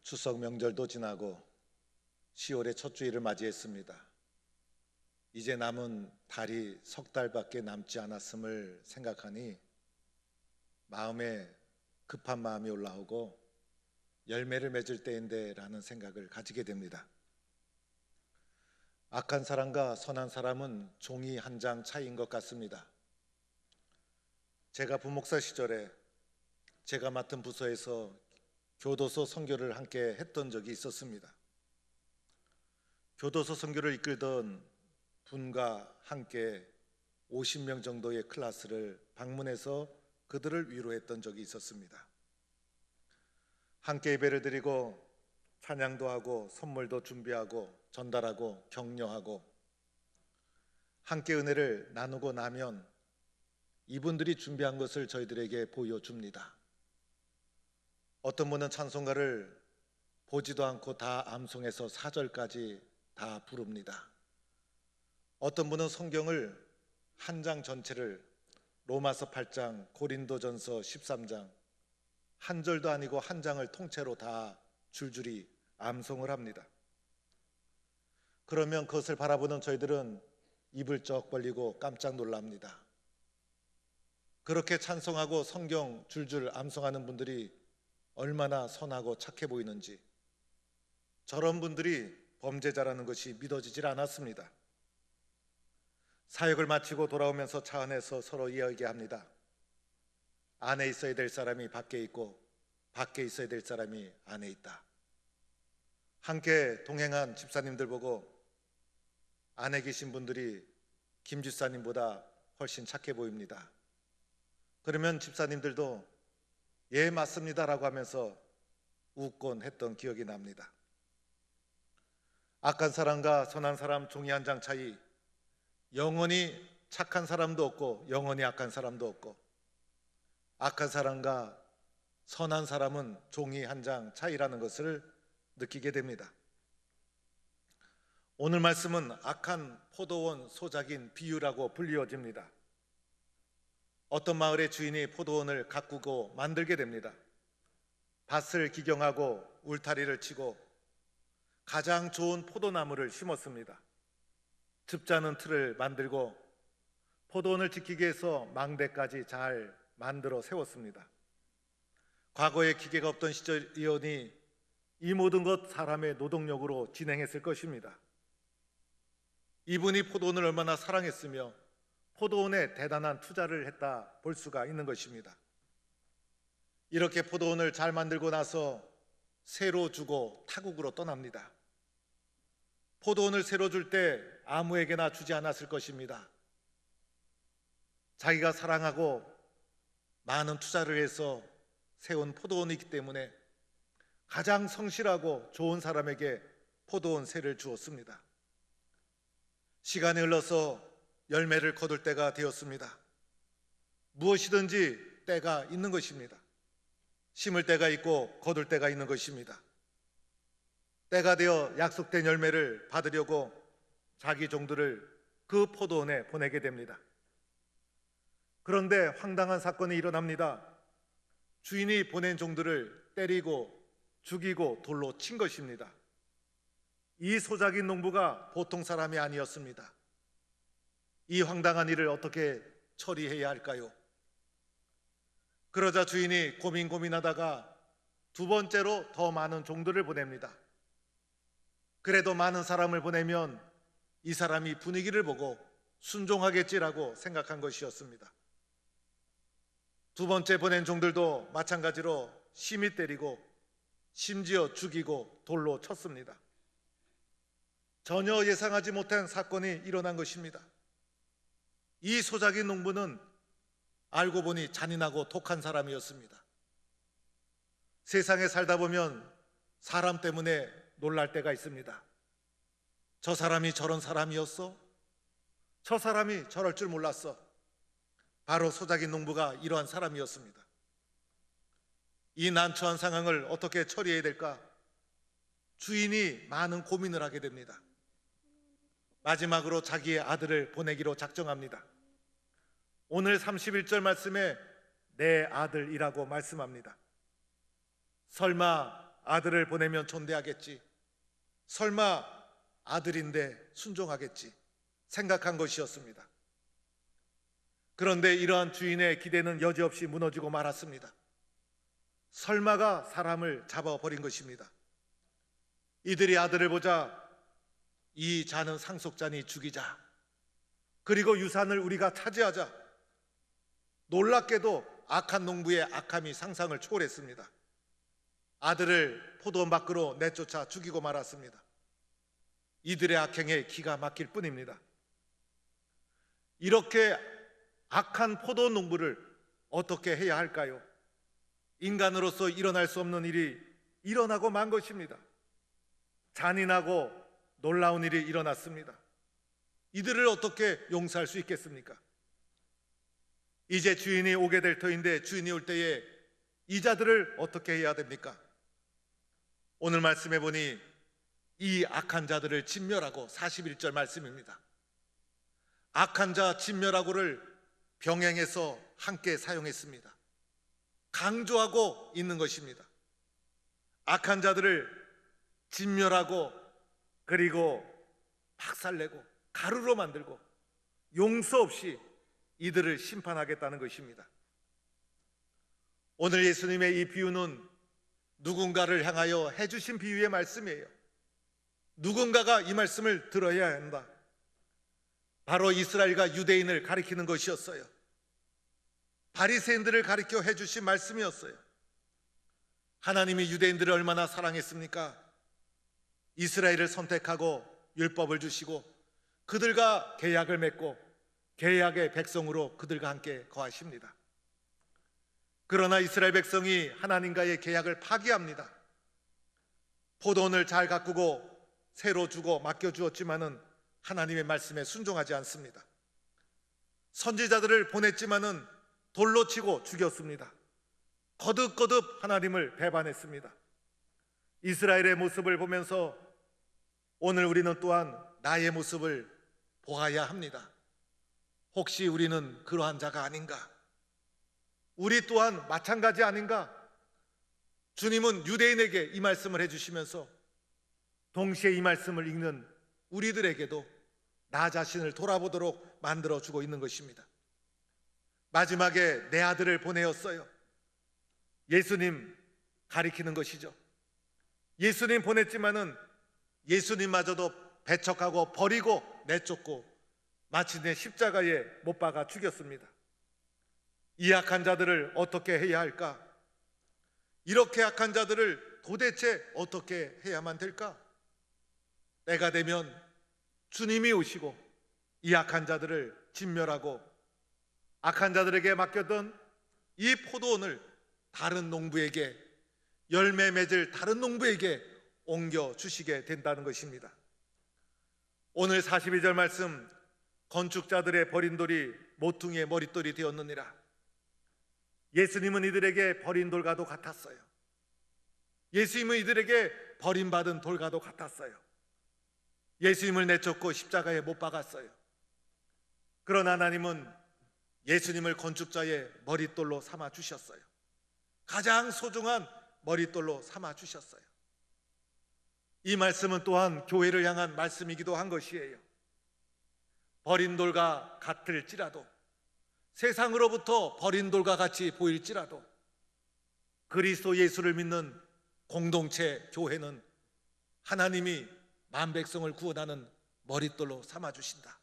추석 명절도 지나고 10월의 첫 주일을 맞이했습니다. 이제 남은 달이 석 달밖에 남지 않았음을 생각하니 마음에 급한 마음이 올라오고 열매를 맺을 때인데 라는 생각을 가지게 됩니다. 악한 사람과 선한 사람은 종이 한 장 차이인 것 같습니다. 제가 부목사 시절에 제가 맡은 부서에서 교도소 선교를 함께 했던 적이 있었습니다. 교도소 선교를 이끌던 분과 함께 50명 정도의 클래스를 방문해서 그들을 위로했던 적이 있었습니다. 함께 예배를 드리고 찬양도 하고 선물도 준비하고 전달하고 격려하고 함께 은혜를 나누고 나면 이분들이 준비한 것을 저희들에게 보여줍니다. 어떤 분은 찬송가를 보지도 않고 다 암송해서 4절까지 다 부릅니다. 어떤 분은 성경을 한 장 전체를 로마서 8장, 고린도전서 13장 한 절도 아니고 한 장을 통째로 다 줄줄이 암송을 합니다. 그러면 그것을 바라보는 저희들은 입을 쩍 벌리고 깜짝 놀랍니다. 그렇게 찬송하고 성경 줄줄 암송하는 분들이 얼마나 선하고 착해 보이는지, 저런 분들이 범죄자라는 것이 믿어지질 않았습니다. 사역을 마치고 돌아오면서 차 안에서 서로 이야기합니다. 안에 있어야 될 사람이 밖에 있고 밖에 있어야 될 사람이 안에 있다. 함께 동행한 집사님들 보고 안에 계신 분들이 김 집사님보다 훨씬 착해 보입니다. 그러면 집사님들도 예 맞습니다라고 하면서 웃곤 했던 기억이 납니다. 악한 사람과 선한 사람 종이 한 장 차이, 영원히 착한 사람도 없고 영원히 악한 사람도 없고 악한 사람과 선한 사람은 종이 한 장 차이라는 것을 느끼게 됩니다. 오늘 말씀은 악한 포도원 소작인 비유라고 불리워집니다. 어떤 마을의 주인이 포도원을 가꾸고 만들게 됩니다. 밭을 기경하고 울타리를 치고 가장 좋은 포도나무를 심었습니다. 즙자는 틀을 만들고 포도원을 지키기 위해서 망대까지 잘 만들어 세웠습니다. 과거에 기계가 없던 시절이오니 이 모든 것 사람의 노동력으로 진행했을 것입니다. 이분이 포도원을 얼마나 사랑했으며 포도원에 대단한 투자를 했다 볼 수가 있는 것입니다. 이렇게 포도원을 잘 만들고 나서 새로 주고 타국으로 떠납니다. 포도원을 새로 줄 때 아무에게나 주지 않았을 것입니다. 자기가 사랑하고 많은 투자를 해서 세운 포도원이기 때문에 가장 성실하고 좋은 사람에게 포도원 새를 주었습니다. 시간이 흘러서 열매를 거둘 때가 되었습니다. 무엇이든지 때가 있는 것입니다. 심을 때가 있고 거둘 때가 있는 것입니다. 때가 되어 약속된 열매를 받으려고 자기 종들을 그 포도원에 보내게 됩니다. 그런데 황당한 사건이 일어납니다. 주인이 보낸 종들을 때리고 죽이고 돌로 친 것입니다. 이 소작인 농부가 보통 사람이 아니었습니다. 이 황당한 일을 어떻게 처리해야 할까요? 그러자 주인이 고민하다가 두 번째로 더 많은 종들을 보냅니다. 그래도 많은 사람을 보내면 이 사람이 분위기를 보고 순종하겠지라고 생각한 것이었습니다. 두 번째 보낸 종들도 마찬가지로 심히 때리고 심지어 죽이고 돌로 쳤습니다. 전혀 예상하지 못한 사건이 일어난 것입니다. 이 소작인 농부는 알고 보니 잔인하고 독한 사람이었습니다. 세상에 살다 보면 사람 때문에 놀랄 때가 있습니다. 저 사람이 저런 사람이었어? 저 사람이 저럴 줄 몰랐어. 바로 소작인 농부가 이러한 사람이었습니다. 이 난처한 상황을 어떻게 처리해야 될까? 주인이 많은 고민을 하게 됩니다. 마지막으로 자기의 아들을 보내기로 작정합니다. 오늘 31절 말씀에 내 아들이라고 말씀합니다. 설마 아들을 보내면 존대하겠지. 설마 아들인데 순종하겠지 생각한 것이었습니다. 그런데 이러한 주인의 기대는 여지없이 무너지고 말았습니다. 설마가 사람을 잡아버린 것입니다. 이들이 아들을 보자 이 자는 상속자니 죽이자. 그리고 유산을 우리가 차지하자. 놀랍게도 악한 농부의 악함이 상상을 초월했습니다. 아들을 포도원 밖으로 내쫓아 죽이고 말았습니다. 이들의 악행에 기가 막힐 뿐입니다. 이렇게 악한 포도원 농부를 어떻게 해야 할까요? 인간으로서 일어날 수 없는 일이 일어나고 만 것입니다. 잔인하고 놀라운 일이 일어났습니다. 이들을 어떻게 용서할 수 있겠습니까? 이제 주인이 오게 될 터인데 주인이 올 때에 이 자들을 어떻게 해야 됩니까? 오늘 말씀해 보니 이 악한 자들을 진멸하고 41절 말씀입니다. 악한 자 진멸하고를 병행해서 함께 사용했습니다. 강조하고 있는 것입니다. 악한 자들을 진멸하고 그리고 박살내고 가루로 만들고 용서 없이 이들을 심판하겠다는 것입니다. 오늘 예수님의 이 비유는 누군가를 향하여 해주신 비유의 말씀이에요. 누군가가 이 말씀을 들어야 한다. 바로 이스라엘과 유대인을 가리키는 것이었어요. 바리새인들을 가리켜 해주신 말씀이었어요. 하나님이 유대인들을 얼마나 사랑했습니까? 이스라엘을 선택하고 율법을 주시고 그들과 계약을 맺고 계약의 백성으로 그들과 함께 거하십니다. 그러나 이스라엘 백성이 하나님과의 계약을 파기합니다. 포도원을 잘 가꾸고 새로 주고 맡겨주었지만은 하나님의 말씀에 순종하지 않습니다. 선지자들을 보냈지만은 돌로 치고 죽였습니다. 거듭거듭 하나님을 배반했습니다. 이스라엘의 모습을 보면서 오늘 우리는 또한 나의 모습을 보아야 합니다. 혹시 우리는 그러한 자가 아닌가? 우리 또한 마찬가지 아닌가? 주님은 유대인에게 이 말씀을 해주시면서 동시에 이 말씀을 읽는 우리들에게도 나 자신을 돌아보도록 만들어주고 있는 것입니다. 마지막에 내 아들을 보내었어요. 예수님 가리키는 것이죠. 예수님 보냈지만은 예수님마저도 배척하고 버리고 내쫓고 마침내 십자가에 못 박아 죽였습니다. 이 악한 자들을 어떻게 해야 할까? 이렇게 악한 자들을 도대체 어떻게 해야만 될까? 때가 되면 주님이 오시고 이 악한 자들을 진멸하고 악한 자들에게 맡겼던 이 포도원을 다른 농부에게, 열매 맺을 다른 농부에게 옮겨 주시게 된다는 것입니다. 오늘 42절 말씀, 건축자들의 버린 돌이 모퉁이의 머릿돌이 되었느니라. 예수님은 이들에게 버린 돌과도 같았어요. 예수님은 이들에게 버림받은 돌과도 같았어요. 예수님을 내쫓고 십자가에 못 박았어요. 그러나 하나님은 예수님을 건축자의 머릿돌로 삼아 주셨어요. 가장 소중한 머릿돌로 삼아 주셨어요. 이 말씀은 또한 교회를 향한 말씀이기도 한 것이에요. 버린 돌과 같을지라도, 세상으로부터 버린 돌과 같이 보일지라도 그리스도 예수를 믿는 공동체 교회는 하나님이 만 백성을 구원하는 머릿돌로 삼아주신다.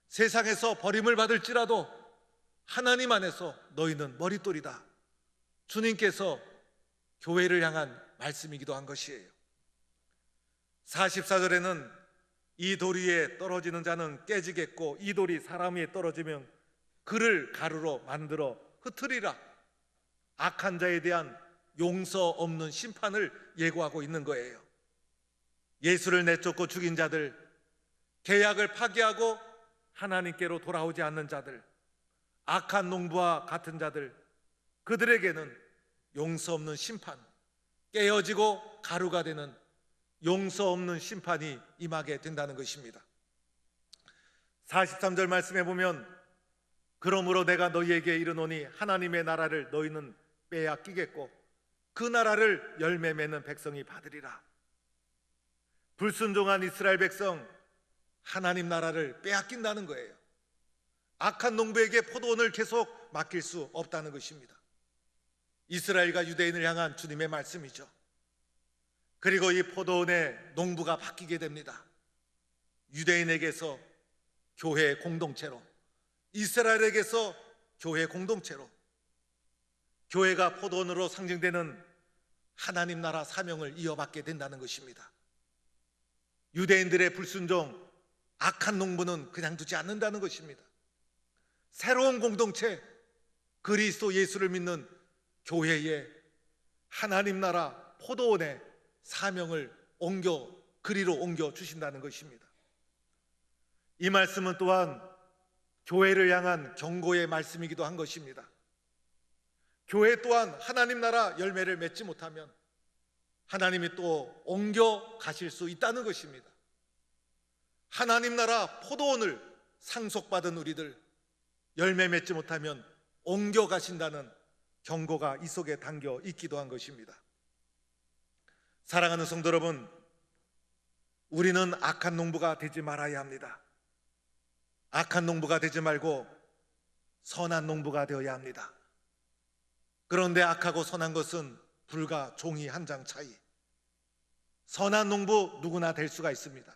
세상에서 버림을 받을지라도 하나님 안에서 너희는 머릿돌이다. 주님께서 교회를 향한 말씀이기도 한 것이에요. 44절에는 이 돌 위에 떨어지는 자는 깨지겠고 이 돌이 사람 위에 떨어지면 그를 가루로 만들어 흩으리라. 악한 자에 대한 용서 없는 심판을 예고하고 있는 거예요. 예수를 내쫓고 죽인 자들, 계약을 파기하고 하나님께로 돌아오지 않는 자들, 악한 농부와 같은 자들, 그들에게는 용서 없는 심판, 깨어지고 가루가 되는 용서 없는 심판이 임하게 된다는 것입니다. 43절 말씀해 보면 그러므로 내가 너희에게 이르노니 하나님의 나라를 너희는 빼앗기겠고 그 나라를 열매 맺는 백성이 받으리라. 불순종한 이스라엘 백성, 하나님 나라를 빼앗긴다는 거예요. 악한 농부에게 포도원을 계속 맡길 수 없다는 것입니다. 이스라엘과 유대인을 향한 주님의 말씀이죠. 그리고 이 포도원의 농부가 바뀌게 됩니다. 유대인에게서 교회 공동체로, 이스라엘에게서 교회 공동체로, 교회가 포도원으로 상징되는 하나님 나라 사명을 이어받게 된다는 것입니다. 유대인들의 불순종, 악한 농부는 그냥 두지 않는다는 것입니다. 새로운 공동체, 그리스도 예수를 믿는 교회에 하나님 나라 포도원의 사명을 그리로 옮겨 주신다는 것입니다. 이 말씀은 또한 교회를 향한 경고의 말씀이기도 한 것입니다. 교회 또한 하나님 나라 열매를 맺지 못하면 하나님이 또 옮겨 가실 수 있다는 것입니다. 하나님 나라 포도원을 상속받은 우리들, 열매 맺지 못하면 옮겨 가신다는 경고가 이 속에 담겨 있기도 한 것입니다. 사랑하는 성도 여러분, 우리는 악한 농부가 되지 말아야 합니다. 악한 농부가 되지 말고 선한 농부가 되어야 합니다. 그런데 악하고 선한 것은 불과 종이 한 장 차이. 선한 농부 누구나 될 수가 있습니다.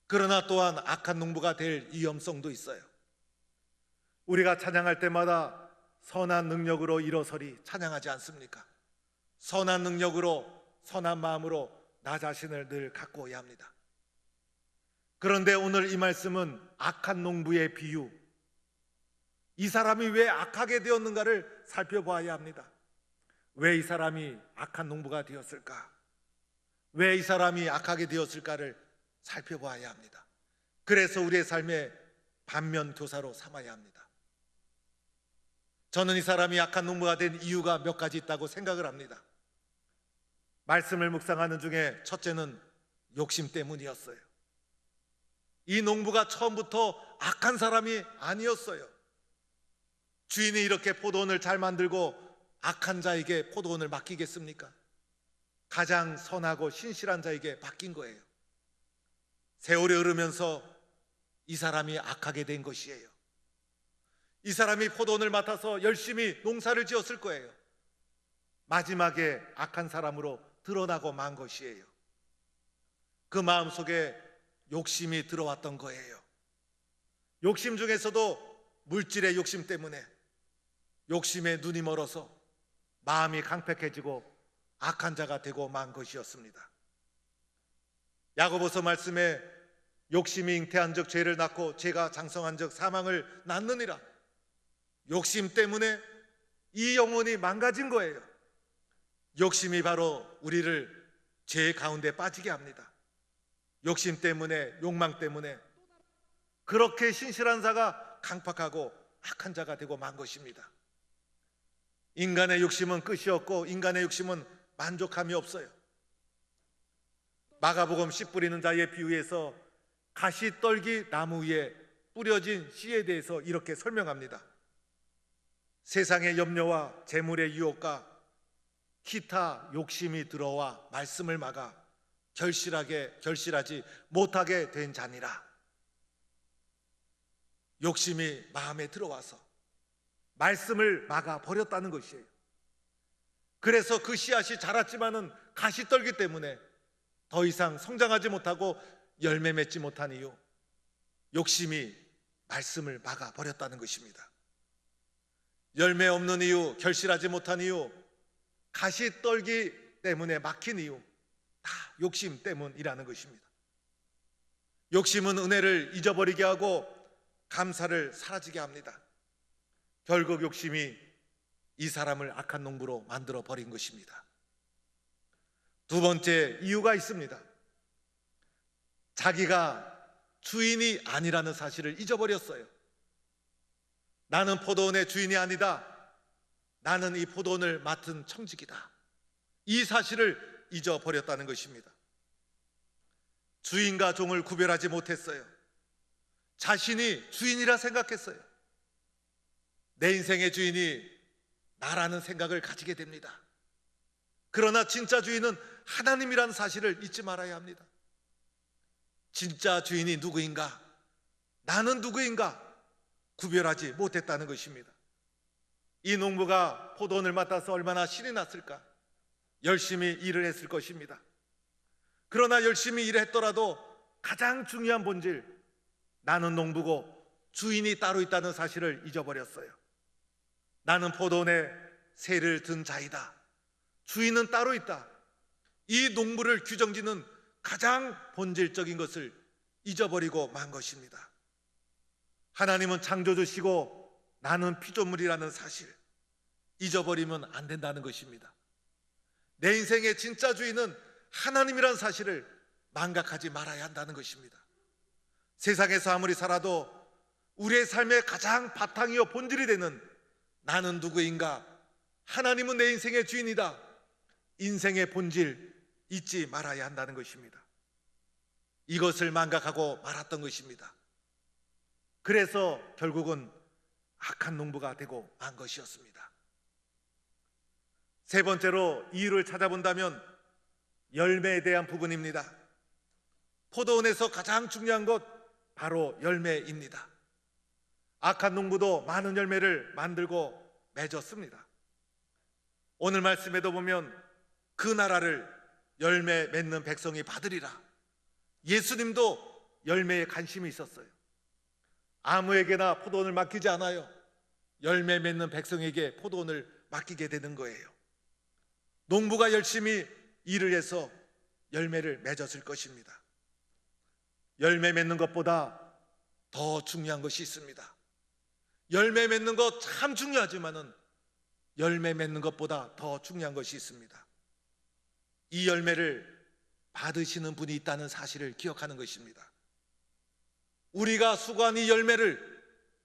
그러나 또한 악한 농부가 될 위험성도 있어요. 우리가 찬양할 때마다 선한 능력으로 일어서리 찬양하지 않습니까? 선한 능력으로, 선한 마음으로 나 자신을 늘 가꾸어야 합니다. 그런데 오늘 이 말씀은 악한 농부의 비유, 이 사람이 왜 악하게 되었는가를 살펴봐야 합니다. 왜 이 사람이 악한 농부가 되었을까? 왜 이 사람이 악하게 되었을까를 살펴봐야 합니다. 그래서 우리의 삶의 반면 교사로 삼아야 합니다. 저는 이 사람이 악한 농부가 된 이유가 몇 가지 있다고 생각을 합니다. 말씀을 묵상하는 중에 첫째는 욕심 때문이었어요. 이 농부가 처음부터 악한 사람이 아니었어요. 주인이 이렇게 포도원을 잘 만들고 악한 자에게 포도원을 맡기겠습니까? 가장 선하고 신실한 자에게 맡긴 거예요. 세월이 흐르면서 이 사람이 악하게 된 것이에요. 이 사람이 포도원을 맡아서 열심히 농사를 지었을 거예요. 마지막에 악한 사람으로 드러나고 만 것이에요. 그 마음속에 욕심이 들어왔던 거예요. 욕심 중에서도 물질의 욕심 때문에 욕심에 눈이 멀어서 마음이 강팍해지고 악한 자가 되고 만 것이었습니다. 야고보서 말씀에 욕심이 잉태한 적 죄를 낳고 죄가 장성한 적 사망을 낳느니라. 욕심 때문에 이 영혼이 망가진 거예요. 욕심이 바로 우리를 죄 가운데 빠지게 합니다. 욕심 때문에, 욕망 때문에 그렇게 신실한 자가 강팍하고 악한 자가 되고 만 것입니다. 인간의 욕심은 끝이 없고 인간의 욕심은 만족함이 없어요. 마가복음 씨 뿌리는 자의 비유에서 가시떨기 나무 위에 뿌려진 씨에 대해서 이렇게 설명합니다. 세상의 염려와 재물의 유혹과 기타 욕심이 들어와 말씀을 막아 결실하지 못하게 된 자니라. 욕심이 마음에 들어와서 말씀을 막아 버렸다는 것이에요. 그래서 그 씨앗이 자랐지만은 가시떨기 때문에 더 이상 성장하지 못하고 열매 맺지 못한 이유, 욕심이 말씀을 막아 버렸다는 것입니다. 열매 없는 이유, 결실하지 못한 이유, 가시떨기 때문에 막힌 이유, 다 욕심 때문이라는 것입니다. 욕심은 은혜를 잊어버리게 하고 감사를 사라지게 합니다. 결국 욕심이 이 사람을 악한 농부로 만들어 버린 것입니다. 두 번째 이유가 있습니다. 자기가 주인이 아니라는 사실을 잊어버렸어요. 나는 포도원의 주인이 아니다. 나는 이 포도원을 맡은 청직이다. 이 사실을 잊어버렸다는 것입니다. 주인과 종을 구별하지 못했어요. 자신이 주인이라 생각했어요. 내 인생의 주인이 나라는 생각을 가지게 됩니다. 그러나 진짜 주인은 하나님이라는 사실을 잊지 말아야 합니다. 진짜 주인이 누구인가, 나는 누구인가 구별하지 못했다는 것입니다. 이 농부가 포도원을 맡아서 얼마나 신이 났을까, 열심히 일을 했을 것입니다. 그러나 열심히 일했더라도 가장 중요한 본질, 나는 농부고 주인이 따로 있다는 사실을 잊어버렸어요. 나는 포도원에 세를 든 자이다, 주인은 따로 있다. 이 농부를 규정짓는 가장 본질적인 것을 잊어버리고 만 것입니다. 하나님은 창조주시고 나는 피조물이라는 사실, 잊어버리면 안 된다는 것입니다. 내 인생의 진짜 주인은 하나님이라는 사실을 망각하지 말아야 한다는 것입니다. 세상에서 아무리 살아도 우리의 삶의 가장 바탕이요 본질이 되는 나는 누구인가, 하나님은 내 인생의 주인이다, 인생의 본질 잊지 말아야 한다는 것입니다. 이것을 망각하고 말았던 것입니다. 그래서 결국은 악한 농부가 되고 만 것이었습니다. 세 번째로 이유를 찾아본다면 열매에 대한 부분입니다. 포도원에서 가장 중요한 것 바로 열매입니다. 악한 농부도 많은 열매를 만들고 맺었습니다. 오늘 말씀에도 보면 그 나라를 열매 맺는 백성이 받으리라. 예수님도 열매에 관심이 있었어요. 아무에게나 포도원을 맡기지 않아요. 열매 맺는 백성에게 포도원을 맡기게 되는 거예요. 농부가 열심히 일을 해서 열매를 맺었을 것입니다. 열매 맺는 것보다 더 중요한 것이 있습니다. 열매 맺는 것 참 중요하지만은 열매 맺는 것보다 더 중요한 것이 있습니다. 이 열매를 받으시는 분이 있다는 사실을 기억하는 것입니다. 우리가 수고한 이 열매를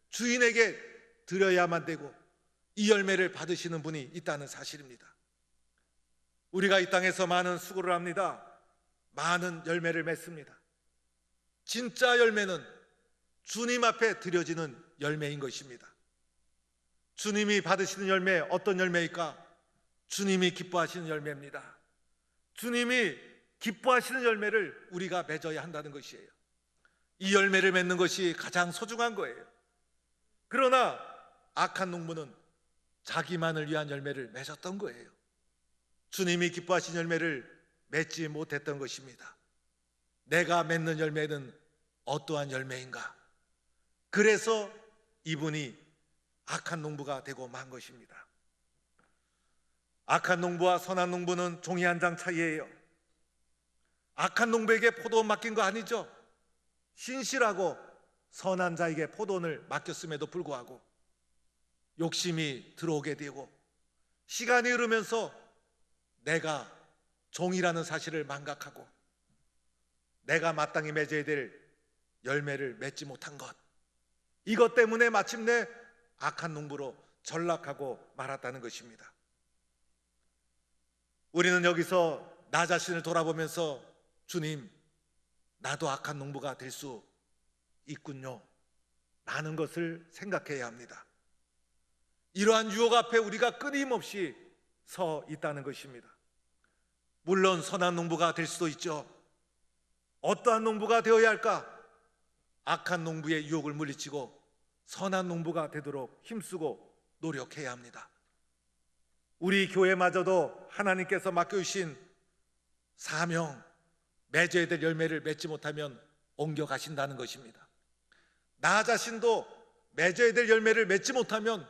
주인에게 드려야만 되고 이 열매를 받으시는 분이 있다는 사실입니다. 우리가 이 땅에서 많은 수고를 합니다. 많은 열매를 맺습니다. 진짜 열매는 주님 앞에 드려지는 열매인 것입니다. 주님이 받으시는 열매, 어떤 열매일까? 주님이 기뻐하시는 열매입니다. 주님이 기뻐하시는 열매를 우리가 맺어야 한다는 것이에요. 이 열매를 맺는 것이 가장 소중한 거예요. 그러나 악한 농부는 자기만을 위한 열매를 맺었던 거예요. 주님이 기뻐하신 열매를 맺지 못했던 것입니다. 내가 맺는 열매는 어떠한 열매인가? 그래서 이분이 악한 농부가 되고 만 것입니다. 악한 농부와 선한 농부는 종이 한 장 차이예요. 악한 농부에게 포도원 맡긴 거 아니죠. 신실하고 선한 자에게 포도원을 맡겼음에도 불구하고 욕심이 들어오게 되고 시간이 흐르면서 내가 종이라는 사실을 망각하고 내가 마땅히 맺어야 될 열매를 맺지 못한 것, 이것 때문에 마침내 악한 농부로 전락하고 말았다는 것입니다. 우리는 여기서 나 자신을 돌아보면서 주님, 나도 악한 농부가 될 수 있군요 라는 것을 생각해야 합니다. 이러한 유혹 앞에 우리가 끊임없이 서 있다는 것입니다. 물론 선한 농부가 될 수도 있죠. 어떠한 농부가 되어야 할까? 악한 농부의 유혹을 물리치고 선한 농부가 되도록 힘쓰고 노력해야 합니다. 우리 교회마저도 하나님께서 맡겨주신 사명, 맺어야 될 열매를 맺지 못하면 옮겨가신다는 것입니다. 나 자신도 맺어야 될 열매를 맺지 못하면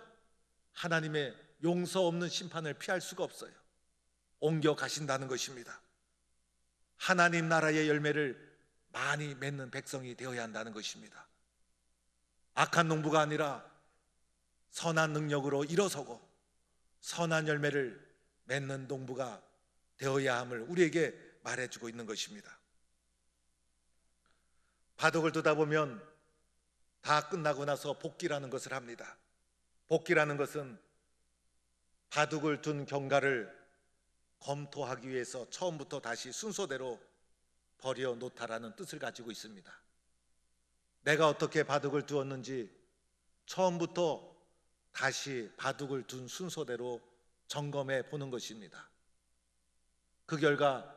하나님의 용서 없는 심판을 피할 수가 없어요. 옮겨가신다는 것입니다. 하나님 나라의 열매를 많이 맺는 백성이 되어야 한다는 것입니다. 악한 농부가 아니라 선한 능력으로 일어서고 선한 열매를 맺는 농부가 되어야 함을 우리에게 말해주고 있는 것입니다. 바둑을 두다 보면 다 끝나고 나서 복기라는 것을 합니다. 복기라는 것은 바둑을 둔 경과를 검토하기 위해서 처음부터 다시 순서대로 버려놓다라는 뜻을 가지고 있습니다. 내가 어떻게 바둑을 두었는지 처음부터 다시 바둑을 둔 순서대로 점검해 보는 것입니다. 그 결과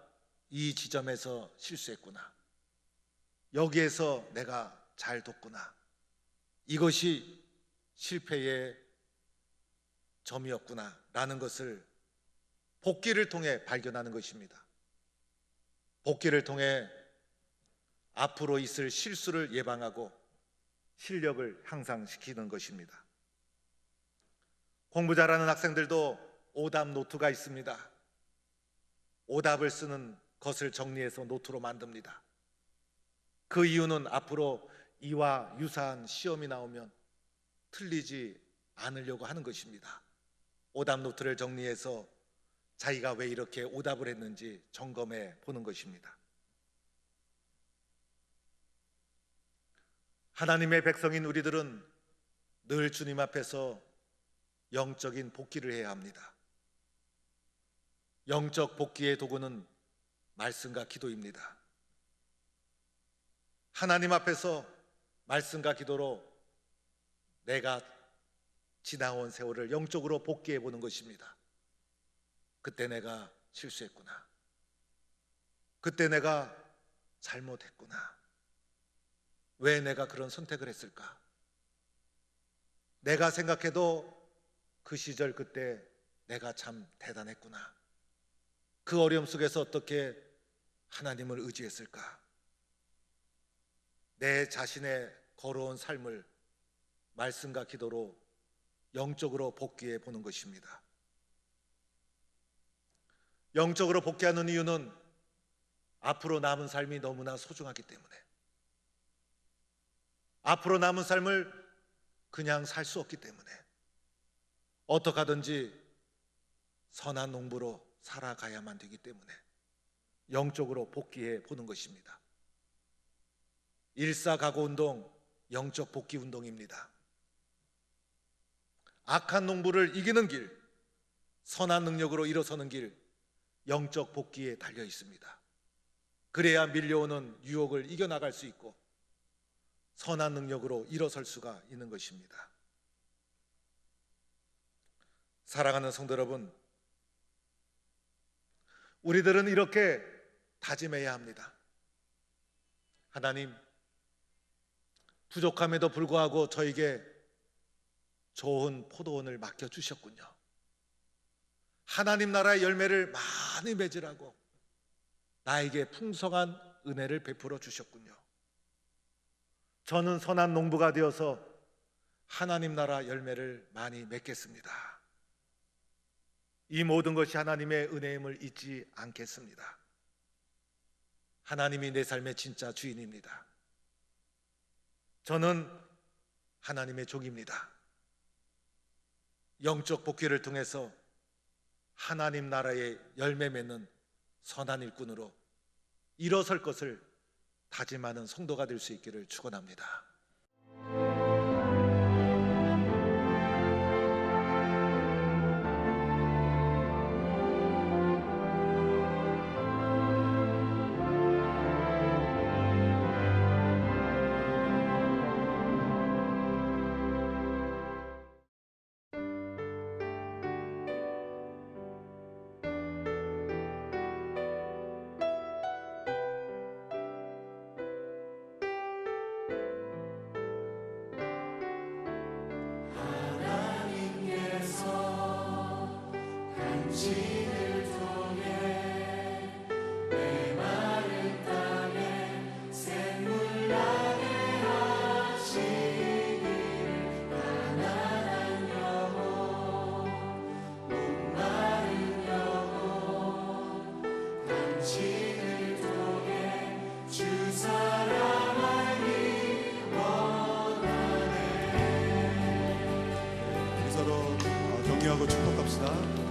이 지점에서 실수했구나. 여기에서 내가 잘 돕구나. 이것이 실패의 점이었구나 라는 것을 복기를 통해 발견하는 것입니다. 복기를 통해 앞으로 있을 실수를 예방하고 실력을 향상시키는 것입니다. 공부 잘하는 학생들도 오답 노트가 있습니다. 오답을 쓰는 것을 정리해서 노트로 만듭니다. 그 이유는 앞으로 이와 유사한 시험이 나오면 틀리지 않으려고 하는 것입니다. 오답 노트를 정리해서 자기가 왜 이렇게 오답을 했는지 점검해 보는 것입니다. 하나님의 백성인 우리들은 늘 주님 앞에서 영적인 복기를 해야 합니다. 영적 복기의 도구는 말씀과 기도입니다. 하나님 앞에서 말씀과 기도로 내가 지나온 세월을 영적으로 복기해 보는 것입니다. 그때 내가 실수했구나. 그때 내가 잘못했구나. 왜 내가 그런 선택을 했을까? 내가 생각해도 그 시절 그때 내가 참 대단했구나. 그 어려움 속에서 어떻게 하나님을 의지했을까? 내 자신의 걸어온 삶을 말씀과 기도로 영적으로 복귀해 보는 것입니다. 영적으로 복귀하는 이유는 앞으로 남은 삶이 너무나 소중하기 때문에, 앞으로 남은 삶을 그냥 살 수 없기 때문에 어떻게 하든지 선한 농부로 살아가야만 되기 때문에 영적으로 복귀해 보는 것입니다. 일사각오 운동, 영적 복귀 운동입니다. 악한 농부를 이기는 길, 선한 능력으로 일어서는 길, 영적 복귀에 달려 있습니다. 그래야 밀려오는 유혹을 이겨나갈 수 있고 선한 능력으로 일어설 수가 있는 것입니다. 사랑하는 성도 여러분, 우리들은 이렇게 다짐해야 합니다. 하나님, 부족함에도 불구하고 저에게 좋은 포도원을 맡겨주셨군요. 하나님 나라의 열매를 많이 맺으라고 나에게 풍성한 은혜를 베풀어 주셨군요. 저는 선한 농부가 되어서 하나님 나라 열매를 많이 맺겠습니다. 이 모든 것이 하나님의 은혜임을 잊지 않겠습니다. 하나님이 내 삶의 진짜 주인입니다. 저는 하나님의 종입니다. 영적 복귀를 통해서 하나님 나라의 열매 맺는 선한 일꾼으로 일어설 것을 다짐하는 성도가 될 수 있기를 축원합니다. 당신을 통해 메마른 땅에 샘물 나게 하시길 가난한 영혼 목마른 영혼 당신을 통해 주 사랑하기 원하네. 서로 격려하고 축복합시다.